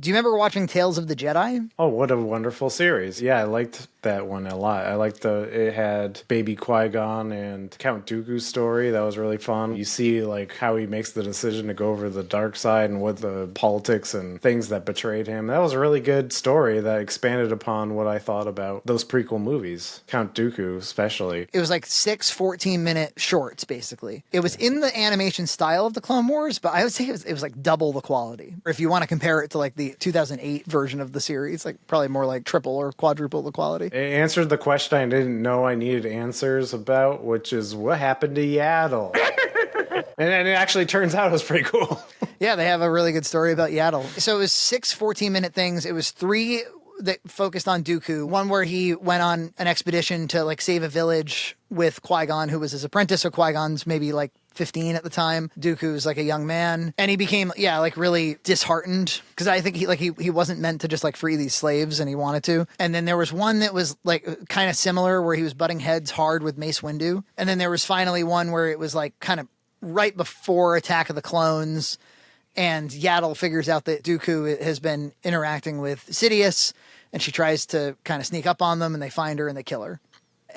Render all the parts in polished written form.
Do you remember watching Tales of the Jedi? Oh, what a wonderful series. Yeah, I liked that one a lot. I liked it had Baby Qui-Gon and Count Dooku's story. That was really fun. You see like how he makes the decision to go over the dark side and what the politics and things that betrayed him. That was a really good story that expanded upon what I thought about those prequel movies. Count Dooku especially. It was like 6 14-minute shorts, basically. It was in the animation style of the Clone Wars, but I would say it was like double the quality. Or if you want to compare it to like the 2008 version of the series, like probably more like triple or quadruple the quality. It answered the question I didn't know I needed answers about, which is what happened to Yaddle? And it actually turns out it was pretty cool. Yeah, they have a really good story about Yaddle. So it was 6 14-minute things. It was 3 that focused on Dooku. One where he went on an expedition to like save a village with Qui-Gon, who was his apprentice. So Qui-Gon's maybe like 15 at the time. Dooku's like a young man. And he became, like really disheartened because I think he wasn't meant to just like free these slaves and he wanted to. And then there was one that was like kind of similar where he was butting heads hard with Mace Windu. And then there was finally one where it was like kind of right before Attack of the Clones. And Yaddle figures out that Dooku has been interacting with Sidious, and she tries to kind of sneak up on them, and they find her and they kill her.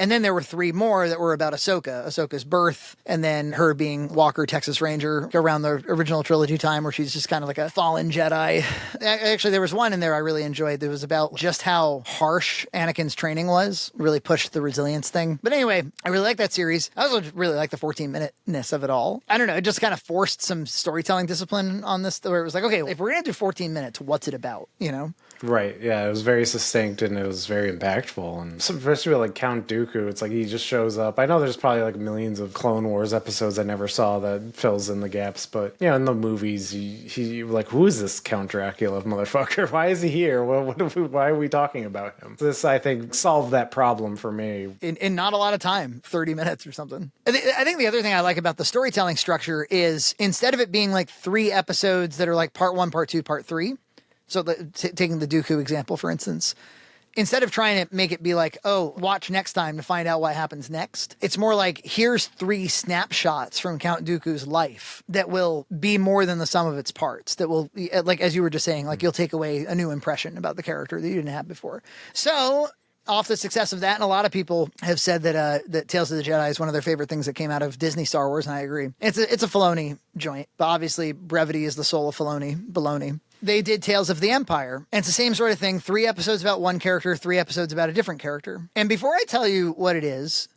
And then there were 3 more that were about Ahsoka's birth, and then her being Walker, Texas Ranger, around the original trilogy time where she's just kind of like a fallen Jedi. Actually, there was one in there I really enjoyed that was about just how harsh Anakin's training was, really pushed the resilience thing. But anyway, I really like that series. I also really like the 14-minute-ness of it all. I don't know, it just kind of forced some storytelling discipline on this, where it was like, okay, if we're going to do 14 minutes, what's it about, Right, yeah, it was very succinct and it was very impactful. And especially with like Count Dooku, it's like he just shows up. I know there's probably like millions of Clone Wars episodes I never saw that fills in the gaps, but in the movies, he like, who is this Count Dracula motherfucker? Why is he here? Why are we talking about him? This, I think, solved that problem for me. In not a lot of time, 30 minutes or something. I think the other thing I like about the storytelling structure is instead of it being like 3 episodes that are like part 1, part 2, part 3, so taking the Dooku example, for instance, instead of trying to make it be like, oh, watch next time to find out what happens next, it's more like, here's 3 snapshots from Count Dooku's life that will be more than the sum of its parts, that will, like, as you were just saying, like, you'll take away a new impression about the character that you didn't have before. So off the success of that, and a lot of people have said that Tales of the Jedi is one of their favorite things that came out of Disney Star Wars, and I agree. It's a Filoni joint, but obviously brevity is the soul of Filoni, baloney. They did Tales of the Empire, and it's the same sort of thing. 3 episodes about one character, 3 episodes about a different character. And before I tell you what it is,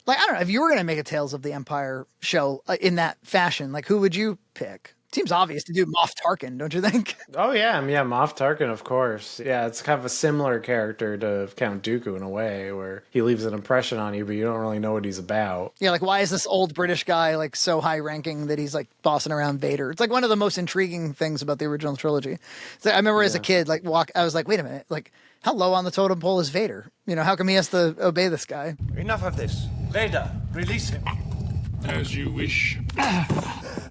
like, I don't know, if you were going to make a Tales of the Empire show in that fashion, like, who would you pick? Seems obvious to do Moff Tarkin, don't you think? Oh, yeah, Moff Tarkin, of course. Yeah, it's kind of a similar character to Count Dooku in a way, where he leaves an impression on you, but you don't really know what he's about. Yeah, like, why is this old British guy, like, so high-ranking that he's, like, bossing around Vader? It's, like, one of the most intriguing things about the original trilogy. So I remember as a kid, like, I was like, wait a minute, like, how low on the totem pole is Vader? How come he has to obey this guy? Enough of this. Vader, release him. As you wish.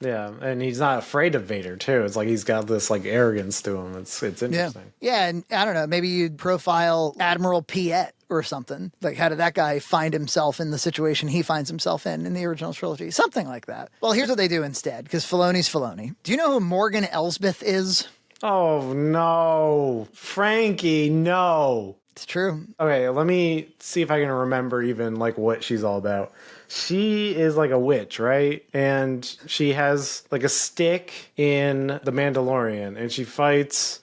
Yeah, and he's not afraid of Vader, too. It's like he's got this, like, arrogance to him. It's interesting. Yeah, and I don't know, maybe you'd profile Admiral Piet or something. Like, how did that guy find himself in the situation he finds himself in the original trilogy? Something like that. Well, here's what they do instead, because Filoni's Filoni. Do you know who Morgan Elsbeth is? Oh, no. Frankie, no. It's true. Okay, let me see if I can remember even, like, what she's all about. She is like a witch, right? And she has like a stick in The Mandalorian, and she fights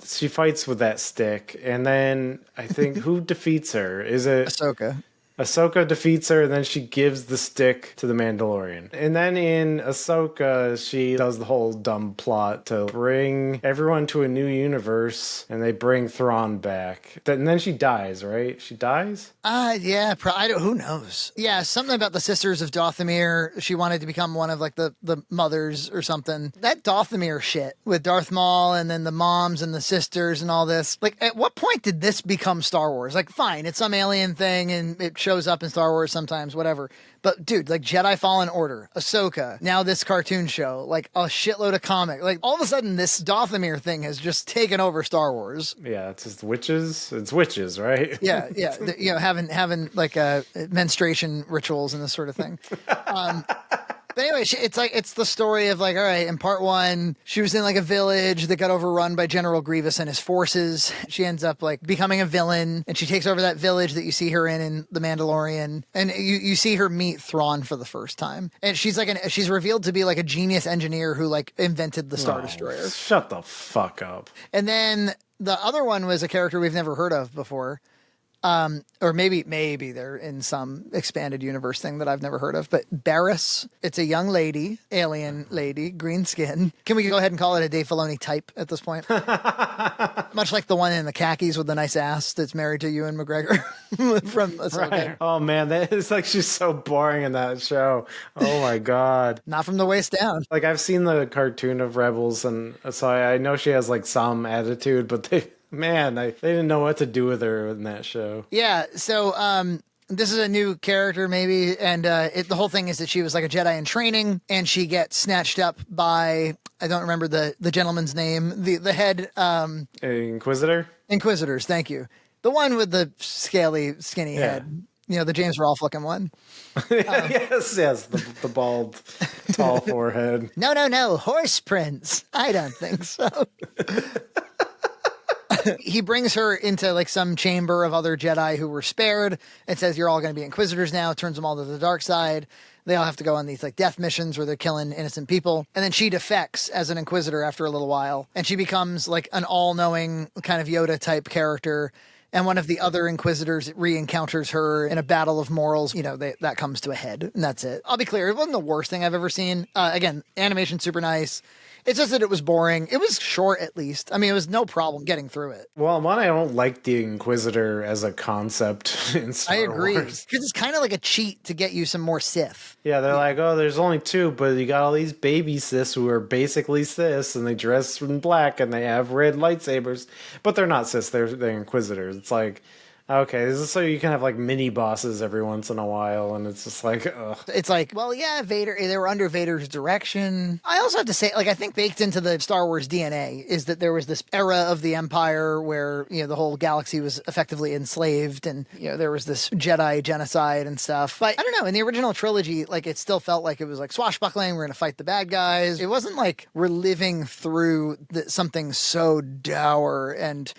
with that stick. And then I think who defeats her? Is it Ahsoka? Ahsoka defeats her, and then she gives the stick to the Mandalorian. And then in Ahsoka, she does the whole dumb plot to bring everyone to a new universe, and they bring Thrawn back. And then she dies, right? She dies? Yeah, who knows? Yeah, something about the Sisters of Dathomir. She wanted to become one of like the mothers or something. That Dathomir shit with Darth Maul and then the moms and the sisters and all this. Like, at what point did this become Star Wars? Like, fine, it's some alien thing and it shows up in Star Wars sometimes, whatever. But dude, like Jedi Fallen Order, Ahsoka, now this cartoon show, like a shitload of comic. Like all of a sudden this Dathomir thing has just taken over Star Wars. Yeah, it's just witches. It's witches, right? Yeah. Having like menstruation rituals and this sort of thing. But anyway, it's the story of like, all right, in part 1, she was in like a village that got overrun by General Grievous and his forces. She ends up like becoming a villain, and she takes over that village that you see her in The Mandalorian. And you see her meet Thrawn for the first time. And she's she's revealed to be like a genius engineer who like invented the Star Destroyer. Shut the fuck up. And then the other one was a character we've never heard of before. Or maybe they're in some expanded universe thing that I've never heard of, but Barriss, it's a young lady, alien lady, green skin. Can we go ahead and call it a Dave Filoni type at this point? Much like the one in the khakis with the nice ass that's married to Ewan McGregor from Right. Oh man, it's like she's so boring in that show. Oh my God. Not from the waist down. Like I've seen the cartoon of Rebels, and so I know she has like some attitude, but they didn't know what to do with her in that show. Yeah, so this is a new character maybe, and the whole thing is that she was like a Jedi in training, and she gets snatched up by, I don't remember the gentleman's name, the head... Inquisitor? Inquisitors, thank you. The one with the scaly, skinny head. You know, the James Rolfe looking one. Yes, the bald, tall forehead. No, horse prince. I don't think so. He brings her into like some chamber of other Jedi who were spared and says, you're all going to be Inquisitors now, turns them all to the dark side. They all have to go on these like death missions where they're killing innocent people. And then she defects as an Inquisitor after a little while. And she becomes like an all-knowing kind of Yoda type character. And one of the other Inquisitors re-encounters her in a battle of morals. You know, that comes to a head, and that's it. I'll be clear, it wasn't the worst thing I've ever seen. Again, animation super nice. It's just that it was boring. It was short, at least. I mean, it was no problem getting through it. Well, one, I don't like the Inquisitor as a concept in Star Wars. I agree. Because it's kind of like a cheat to get you some more Sith. Yeah, they're like, oh, there's only 2, but you got all these baby Siths who are basically Siths, and they dress in black, and they have red lightsabers. But they're not Siths, they're Inquisitors. It's like... Okay, this is so you can have like mini bosses every once in a while, and it's just like, ugh. It's like, well, yeah, Vader, they were under Vader's direction. I also have to say, like, I think baked into the Star Wars DNA is that there was this era of the Empire where, you know, the whole galaxy was effectively enslaved, and, you know, there was this Jedi genocide and stuff. But I don't know, in the original trilogy, like, it still felt like it was like swashbuckling, we're going to fight the bad guys. It wasn't like we're living through something so dour and...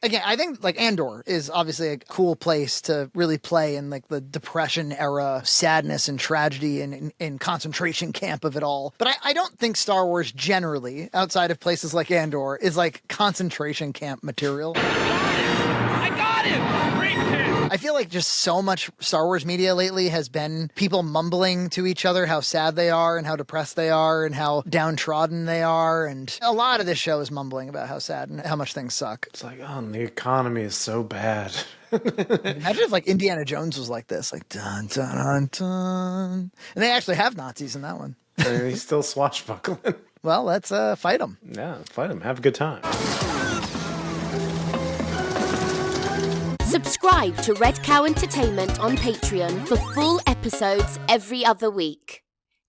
Again, I think like Andor is obviously a cool place to really play in like the Depression era sadness and tragedy and in concentration camp of it all. But I don't think Star Wars generally, outside of places like Andor, is like concentration camp material. I got him! Great hit! I feel like just so much Star Wars media lately has been people mumbling to each other how sad they are and how depressed they are and how downtrodden they are. And a lot of this show is mumbling about how sad and how much things suck. It's like, oh, the economy is so bad. Imagine if like Indiana Jones was like this, like dun dun dun dun. And they actually have Nazis in that one. He's still swashbuckling. Well, let's fight them. Yeah, fight them. Have a good time. Subscribe to Red Cow Entertainment on Patreon for full episodes every other week.